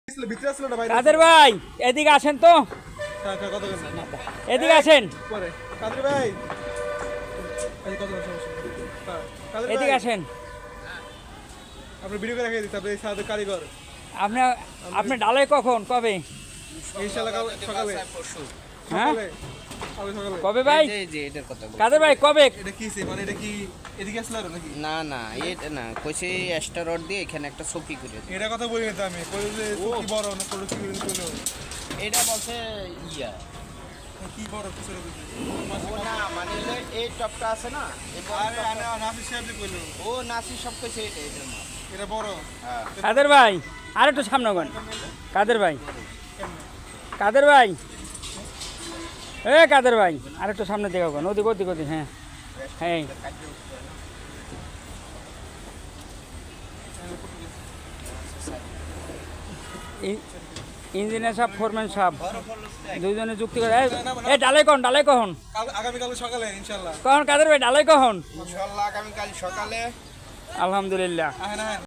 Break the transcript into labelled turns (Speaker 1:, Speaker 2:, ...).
Speaker 1: কাদের ভাই এদিকে আসেন তো, এদিকে আসেন, এদিকে আসেন।
Speaker 2: আপনি ভিডিও করে রেখে দিতে আপনি সাথে কারিগর
Speaker 1: আপনি আপনি ডালাই কখন কবে?
Speaker 2: ইনশাআল্লাহ সকালে
Speaker 1: হ্যাঁ
Speaker 2: সকালে
Speaker 1: কবে ভাই?
Speaker 3: যে এটার কথা বল।
Speaker 1: কাদের ভাই কবে?
Speaker 2: এটা কি মানে এটা কি এদিকে আসলে আর নাকি
Speaker 3: না না এটা না কইছে এক্সট্রা রড দিয়ে এখানে একটা চকি করে দিই।
Speaker 2: এটা কথা বলি না তো আমি কই যে কি বড় না কোন কি কইলো
Speaker 3: এটা বলছে ইয়া
Speaker 2: কি বড় কিছু
Speaker 3: ও না মানে হলো এই টপটা আছে না এই বড়
Speaker 2: আরে
Speaker 3: টপটা।
Speaker 2: আনা নাফিস সাহেব কইলো
Speaker 3: ও নাসি সব কইছে এটার না।
Speaker 2: এটা বড়
Speaker 3: হ্যাঁ
Speaker 1: কাদের ভাই আর একটু সামনে গন। কাদের ভাই, কাদের ভাই, এ কাদের ভাই আর একটু সামনে দিকে গন, ওদিক ওদিক ওদিক। হ্যাঁ হ্যাঁ ইঞ্জিনিয়ার সাহেব, ফোরম্যান সাহেব দুইজনে যুক্তি করে। এই ডালাই কখন, ডালাই কখন?
Speaker 2: আগামী কাল সকালে ইনশাআল্লাহ
Speaker 1: কখন কাদের ভাই ডালাই কখন?
Speaker 3: ইনশাআল্লাহ আগামী কাল সকালে।
Speaker 1: আলহামদুলিল্লাহ।
Speaker 2: আহেন আহেন